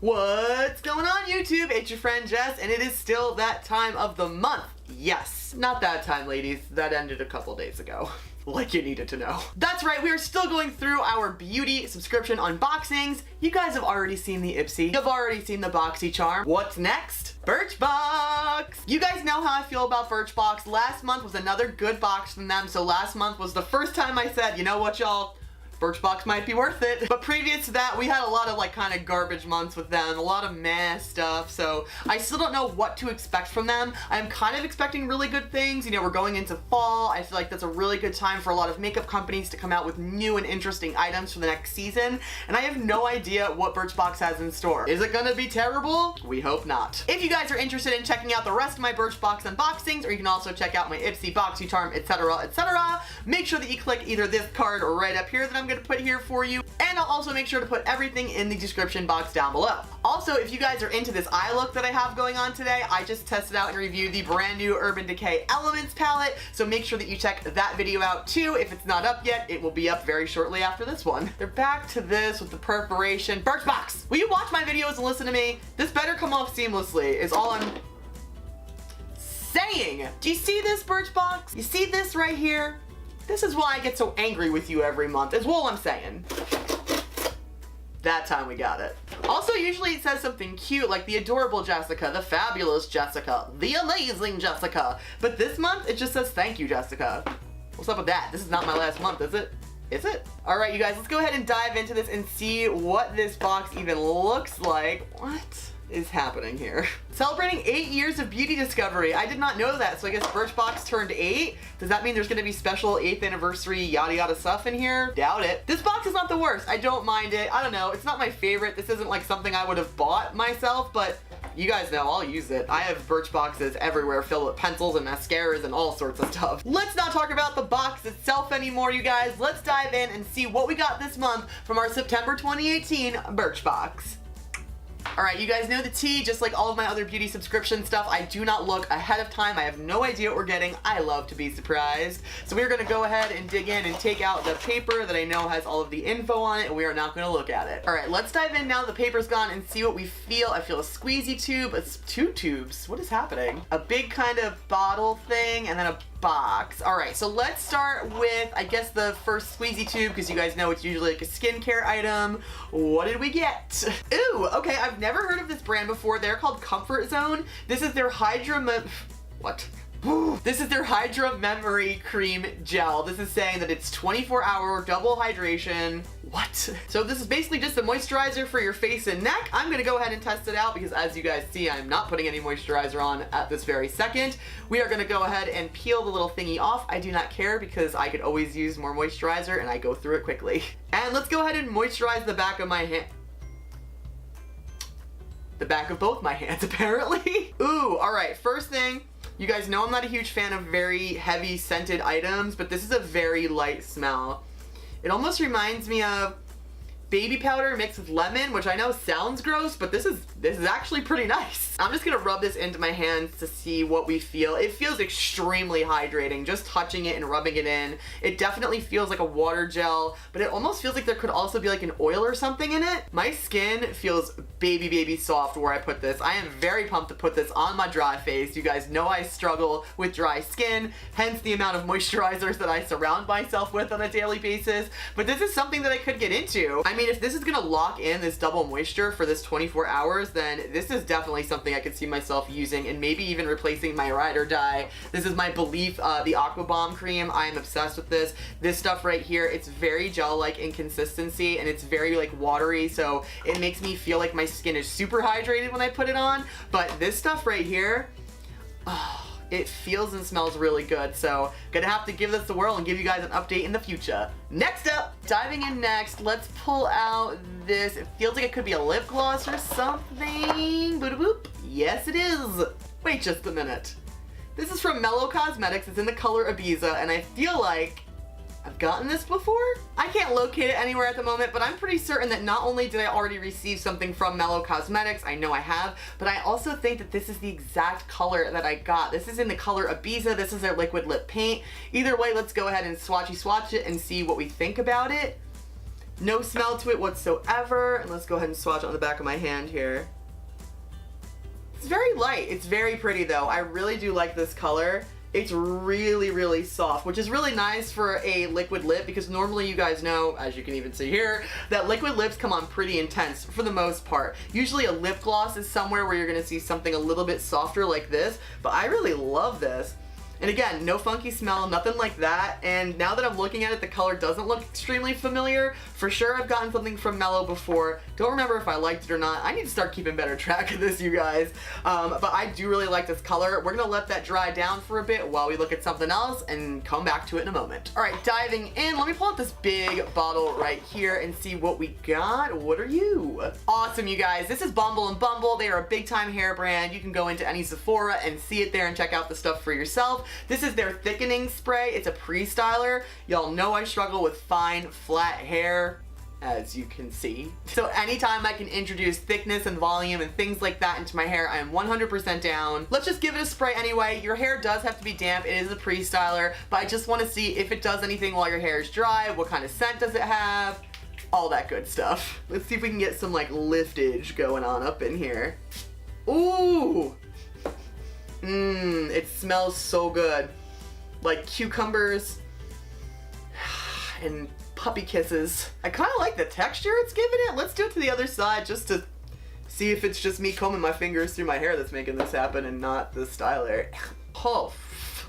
What's going on, YouTube? It's your friend Jess, and it is still that time of the month. Yes, not that time, ladies. That ended a couple days ago. Like you needed to know. That's right, we are still going through our beauty subscription unboxings. You guys have already seen the Ipsy. You've already seen the BoxyCharm. What's next? Birchbox! You guys know how I feel about Birchbox. Last month was another good box from them, so last month was the first time I said, you know what, y'all? Birchbox might be worth it. But previous to that, we had a lot of like kind of garbage months with them, a lot of meh stuff, so I still don't know what to expect from them. I'm kind of expecting really good things. You know, we're going into fall. I feel like that's a really good time for a lot of makeup companies to come out with new and interesting items for the next season, and I have no idea what Birchbox has in store. Is it gonna be terrible? We hope not. If you guys are interested in checking out the rest of my Birchbox unboxings, or you can also check out my Ipsy, BoxyCharm, etc., make sure that you click either this card or right up here that I'm gonna put here for you, and I'll also make sure to put everything in the description box down below. Also, if you guys are into this eye look that I have going on today, I just tested out and reviewed the brand new Urban Decay Elements palette, so make sure that you check that video out too. If it's not up yet, it will be up very shortly after this one. They're back to this with the perforation. Birchbox, will you watch my videos and listen to me? This better come off seamlessly, is all I'm saying. Do you see this, Birchbox? You see this right here? This is why I get so angry with you every month, is all I'm saying. That time we got it. Also, usually it says something cute like the adorable Jessica, the fabulous Jessica, the amazing Jessica. But this month, it just says thank you, Jessica. What's up with that? This is not my last month, is it? Is it? Alright, you guys, let's go ahead and dive into this and see what this box even looks like. What is happening here? Celebrating 8 years of beauty discovery. I did not know that, so I guess Birchbox turned 8. Does that mean there's gonna be special 8th anniversary yada yada stuff in here? Doubt it. This box is not the worst. I don't mind it. I don't know. It's not my favorite. This isn't like something I would have bought myself, but you guys know I'll use it. I have Birchboxes everywhere filled with pencils and mascaras and all sorts of stuff. Let's not talk about the box itself anymore, you guys. Let's dive in and see what we got this month from our September 2018 Birchbox. Alright, you guys know the tea, just like all of my other beauty subscription stuff, I do not look ahead of time. I have no idea what we're getting. I love to be surprised. So we're going to go ahead and dig in and take out the paper that I know has all of the info on it, and we are not going to look at it. Alright, let's dive in now that the paper's gone and see what we feel. I feel a squeezy tube. It's 2 tubes. What is happening? A big kind of bottle thing, and then a box. Alright, so let's start with, I guess, the first squeezy tube, because you guys know it's usually like a skincare item. What did we get? Ooh, okay, I've never heard of this brand before. They're called Comfort Zone. This is their what? This is their Hydra Memory Cream Gel. This is saying that it's 24-hour double hydration. What? So this is basically just a moisturizer for your face and neck. I'm gonna go ahead and test it out because as you guys see, I'm not putting any moisturizer on at this very second. We are gonna go ahead and peel the little thingy off. I do not care because I could always use more moisturizer and I go through it quickly. And let's go ahead and moisturize the back of my hand. The back of both my hands, apparently. Ooh, alright, first thing, you guys know I'm not a huge fan of very heavy scented items, but this is a very light smell. It almost reminds me of baby powder mixed with lemon, which I know sounds gross, but this is actually pretty nice. I'm just gonna rub this into my hands to see what we feel. It feels extremely hydrating, just touching it and rubbing it in. It definitely feels like a water gel, but it almost feels like there could also be like an oil or something in it. My skin feels baby soft where I put this. I am very pumped to put this on my dry face. You guys know I struggle with dry skin, hence the amount of moisturizers that I surround myself with on a daily basis, but this is something that I could get into. I mean, if this is gonna lock in this double moisture for this 24 hours, then this is definitely something I could see myself using and maybe even replacing my ride or die. This is my Belif, the Aqua Bomb cream. I am obsessed with this. This stuff right here, it's very gel-like in consistency and it's very like watery, so it makes me feel like my skin is super hydrated when I put it on. But this stuff right here, oh, it feels and smells really good, so gonna have to give this a whirl and give you guys an update in the future. Next up, diving in next, let's pull out this. It feels like it could be a lip gloss or something. Boop. Yes, it is. Wait just a minute. This is from Mellow Cosmetics. It's in the color Ibiza, and I feel like I've gotten this before? I can't locate it anywhere at the moment, but I'm pretty certain that not only did I already receive something from Mellow Cosmetics, I know I have, but I also think that this is the exact color that I got. This is in the color Ibiza. This is their liquid lip paint. Either way, let's go ahead and swatch it and see what we think about it. No smell to it whatsoever. And let's go ahead and swatch it on the back of my hand here. It's very light. It's very pretty though. I really do like this color. It's really, really soft, which is really nice for a liquid lip because normally you guys know, as you can even see here, that liquid lips come on pretty intense for the most part. Usually a lip gloss is somewhere where you're gonna see something a little bit softer like this, but I really love this. And again, no funky smell, nothing like that. And now that I'm looking at it, the color doesn't look extremely familiar. For sure, I've gotten something from Mellow before. Don't remember if I liked it or not. I need to start keeping better track of this, you guys. But I do really like this color. We're gonna let that dry down for a bit while we look at something else and come back to it in a moment. All right, diving in, let me pull out this big bottle right here and see what we got. What are you? Awesome, you guys. This is Bumble and Bumble. They are a big time hair brand. You can go into any Sephora and see it there and check out the stuff for yourself. This is their thickening spray. It's a pre-styler. Y'all know I struggle with fine, flat hair, as you can see. So anytime I can introduce thickness and volume and things like that into my hair, I am 100% down. Let's just give it a spray anyway. Your hair does have to be damp. It is a pre-styler, but I just want to see if it does anything while your hair is dry. What kind of scent does it have? All that good stuff. Let's see if we can get some like liftage going on up in here. Ooh! It smells so good. Like cucumbers and puppy kisses. I kind of like the texture it's giving it. Let's do it to the other side just to see if it's just me combing my fingers through my hair that's making this happen and not the styler. Oh,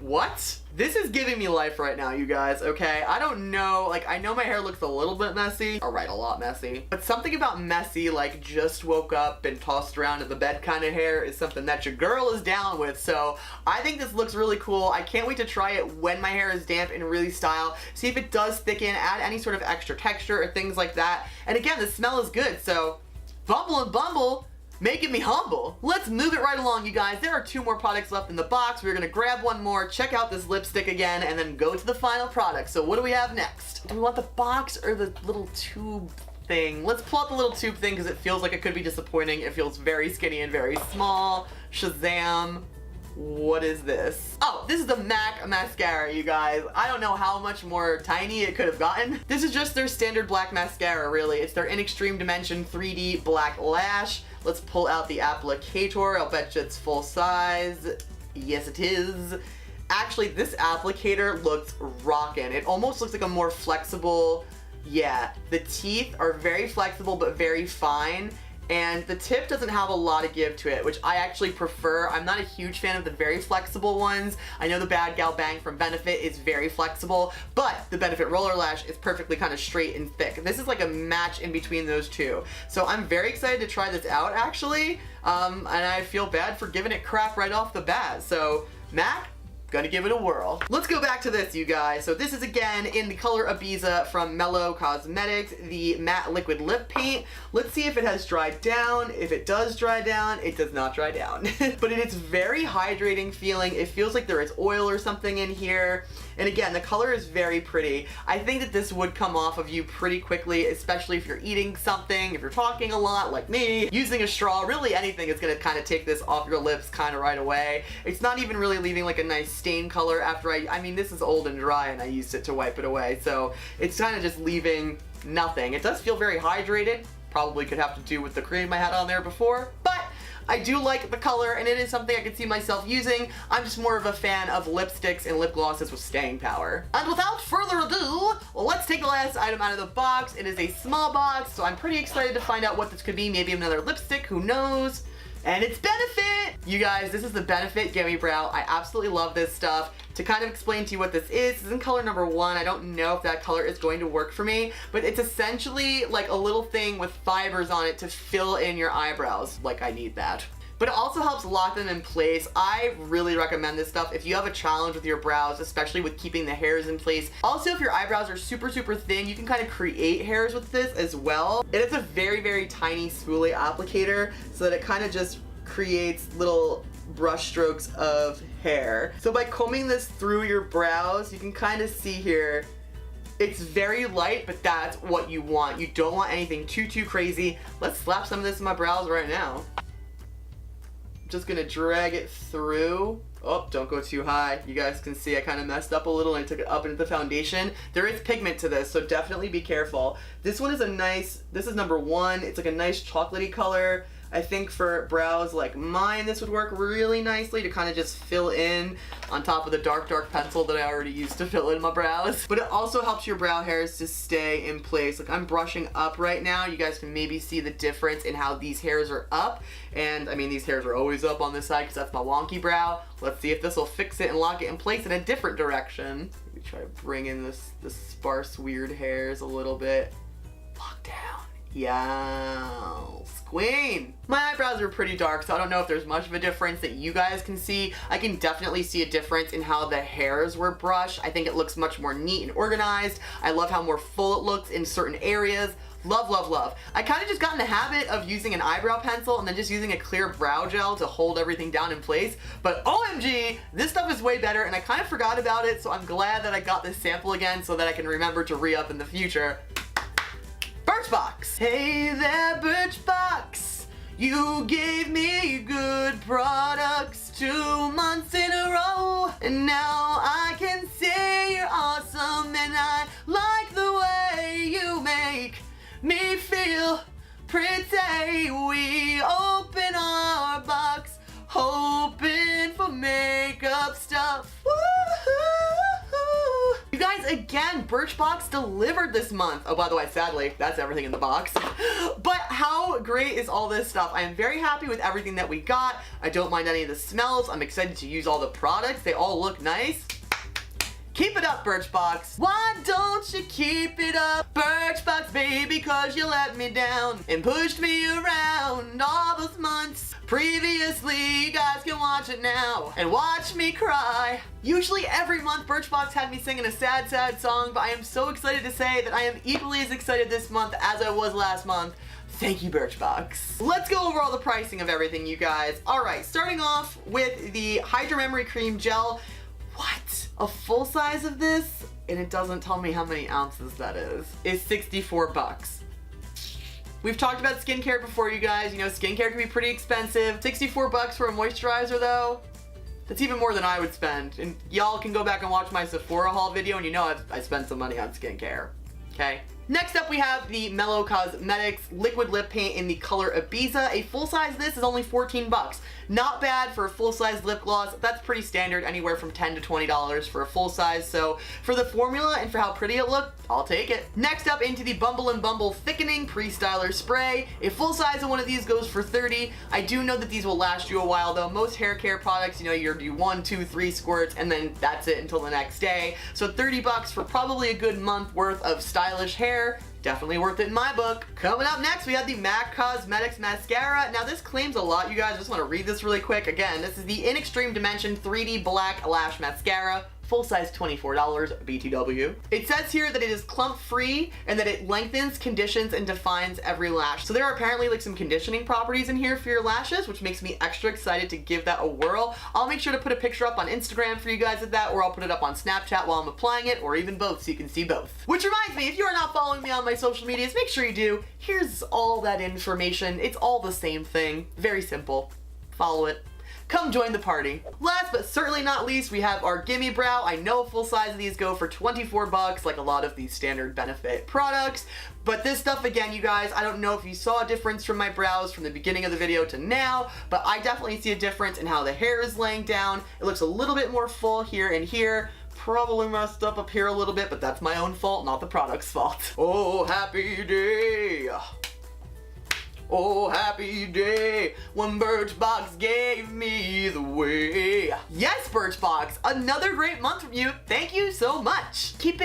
what? This is giving me life right now, you guys, okay? I don't know, like, I know my hair looks a little bit messy. All right, a lot messy. But something about messy, like just woke up and tossed around in the bed kind of hair is something that your girl is down with. So I think this looks really cool. I can't wait to try it when my hair is damp and really style. See if it does thicken, add any sort of extra texture or things like that. And again, the smell is good, so Bumble and Bumble, making me humble. Let's move it right along, you guys. There are 2 more products left in the box. We're gonna grab one more, check out this lipstick again, and then go to the final product. So what do we have next? Do we want the box or the little tube thing? Let's pull out the little tube thing because it feels like it could be disappointing. It feels very skinny and very small. Shazam. What is this? Oh, this is the MAC mascara, you guys. I don't know how much more tiny it could have gotten. This is just their standard black mascara, really. It's their In Extreme Dimension 3D Black Lash. Let's pull out the applicator. I'll bet you it's full size. Yes, it is. Actually, this applicator looks rockin'. It almost looks like a more flexible, yeah. The teeth are very flexible but very fine. And the tip doesn't have a lot of give to it, which I actually prefer. I'm not a huge fan of the very flexible ones. I know the BADgal Bang from Benefit is very flexible, but the Benefit Roller Lash is perfectly kind of straight and thick. This is like a match in between those two. So I'm very excited to try this out, actually. And I feel bad for giving it crap right off the bat. So, MAC, gonna give it a whirl. Let's go back to this, you guys. So this is again in the color Ibiza from Mellow Cosmetics, the matte liquid lip paint. Let's see if it has dried down. If it does dry down, it does not dry down. But it's very hydrating feeling. It feels like there is oil or something in here. And again, the color is very pretty. I think that this would come off of you pretty quickly, especially if you're eating something, if you're talking a lot like me, using a straw, really anything is gonna kind of take this off your lips kind of right away. It's not even really leaving like a nice stain color after I mean, this is old and dry and I used it to wipe it away. So it's kind of just leaving nothing. It does feel very hydrated. Probably could have to do with the cream I had on there before, but I do like the color and it is something I could see myself using. I'm just more of a fan of lipsticks and lip glosses with staying power. And without further ado, let's take the last item out of the box. It is a small box, so I'm pretty excited to find out what this could be. Maybe another lipstick, who knows? And it's Benefit! You guys, this is the Benefit Gimme Brow. I absolutely love this stuff. To kind of explain to you what this is in color number 1. I don't know if that color is going to work for me, but it's essentially like a little thing with fibers on it to fill in your eyebrows. Like, I need that. But it also helps lock them in place. I really recommend this stuff if you have a challenge with your brows, especially with keeping the hairs in place. Also, if your eyebrows are super, super thin, you can kind of create hairs with this as well. It is a very, very tiny spoolie applicator so that it kind of just creates little brush strokes of hair. So by combing this through your brows, you can kind of see here, it's very light, but that's what you want. You don't want anything too crazy. Let's slap some of this in my brows right now. Just gonna drag it through. Oh, don't go too high. You guys can see I kind of messed up a little and I took it up into the foundation. There is pigment to this, so definitely be careful. This one is a nice, this is number 1. It's like a nice chocolatey color. I think for brows like mine, this would work really nicely to kind of just fill in on top of the dark pencil that I already used to fill in my brows. But it also helps your brow hairs to stay in place. Like I'm brushing up right now. You guys can maybe see the difference in how these hairs are up. And I mean, these hairs are always up on this side because that's my wonky brow. Let's see if this will fix it and lock it in place in a different direction. Maybe try to bring in this sparse, weird hairs a little bit. Lock down. Yes, queen! My eyebrows are pretty dark, so I don't know if there's much of a difference that you guys can see. I can definitely see a difference in how the hairs were brushed. I think it looks much more neat and organized. I love how more full it looks in certain areas. Love, love, love. I kind of just got in the habit of using an eyebrow pencil and then just using a clear brow gel to hold everything down in place. But OMG, this stuff is way better and I kind of forgot about it, so I'm glad that I got this sample again so that I can remember to re-up in the future. Birchbox. Hey there, Birchbox. You gave me good products 2 months in a row. And now I can say you're awesome and I like the way you make me feel pretty. We open our box, hoping for makeup stuff. Woo-hoo-hoo. You guys, again, Birchbox delivered this month. Oh, by the way, sadly, that's everything in the box. But how great is all this stuff? I am very happy with everything that we got. I don't mind any of the smells. I'm excited to use all the products. They all look nice. Keep it up, Birchbox. Why don't you keep it up, Birchbox, baby, cause you let me down and pushed me around all those months previously. You guys can watch it now and watch me cry. Usually every month Birchbox had me singing a sad, sad song, but I am so excited to say that I am equally as excited this month as I was last month. Thank you, Birchbox. Let's go over all the pricing of everything, you guys. All right, starting off with the Hydra Memory Cream Gel. What? A full size of this, and it doesn't tell me how many ounces that is 64 bucks. We've talked about skincare before, you guys. You know, skincare can be pretty expensive. 64 bucks for a moisturizer, though, that's even more than I would spend. And y'all can go back and watch my Sephora haul video, and you know I spent some money on skincare, okay? Next up, we have the Mellow Cosmetics Liquid Lip Paint in the color Ibiza. A full size of this is only 14 bucks. Not bad for a full size lip gloss. That's pretty standard, anywhere from $10 to $20 for a full size. So for the formula and for how pretty it looked, I'll take it. Next up, into the Bumble and Bumble Thickening Pre-Styler Spray. A full size of one of these goes for $30. I do know that these will last you a while though. Most hair care products, you know, you do 1, 2, 3 squirts and then that's it until the next day. So 30 bucks for probably a good month worth of stylish hair. Definitely worth it in my book. Coming up next, we have the MAC Cosmetics Mascara. Now this claims a lot, you guys. I just want to read this really quick. Again, this is the In Extreme Dimension 3D Black Lash Mascara. Full size $24 BTW. It says here that it is clump free and that it lengthens, conditions, and defines every lash. So there are apparently like some conditioning properties in here for your lashes, which makes me extra excited to give that a whirl. I'll make sure to put a picture up on Instagram for you guys of that, or I'll put it up on Snapchat while I'm applying it, or even both so you can see both. Which reminds me, if you are not following me on my social medias, make sure you do. Here's all that information. It's all the same thing. Very simple. Follow it. Come join the party. Last but certainly not least, we have our Gimme Brow. I know full size of these go for 24 bucks, like a lot of these standard benefit products. But this stuff, again, you guys, I don't know if you saw a difference from my brows from the beginning of the video to now, but I definitely see a difference in how the hair is laying down. It looks a little bit more full here and here. Probably messed up here a little bit, but that's my own fault, not the product's fault. Oh, happy day. Oh, happy day when Birchbox gave me the way. Yes, Birchbox, another great month from you. Thank you so much. Keep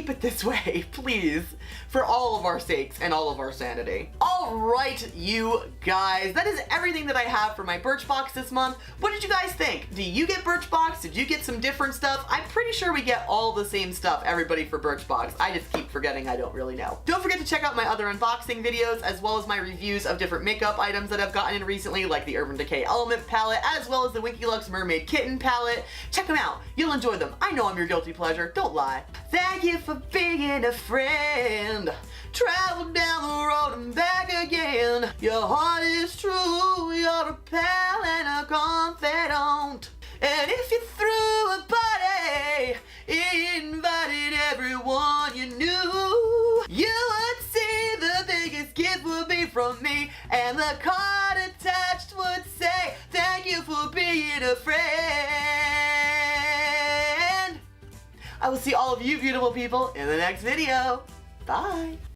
it this way, please, for all of our sakes and all of our sanity. All right, you guys, that is everything that I have for my Birchbox this month. What did you guys think? Do you get Birchbox? Did you get some different stuff? I'm pretty sure we get all the same stuff, everybody, for Birchbox. I just keep forgetting. I don't really know. Don't forget to check out my other unboxing videos, as well as my reviews of different makeup items that I've gotten in recently, like the Urban Decay Element palette, as well as the Winky Lux Mermaid Kitten palette. Check them out. You'll enjoy them. I know I'm your guilty pleasure. Don't lie. Thank you for being a friend. Travel down the road and back again. Your heart is true. You're a pal and a confidant. And if you threw a party, invited everyone you knew, you would see the biggest gift would be from me, and the card attached would say, thank you for being a friend. I will see all of you beautiful people in the next video. Bye.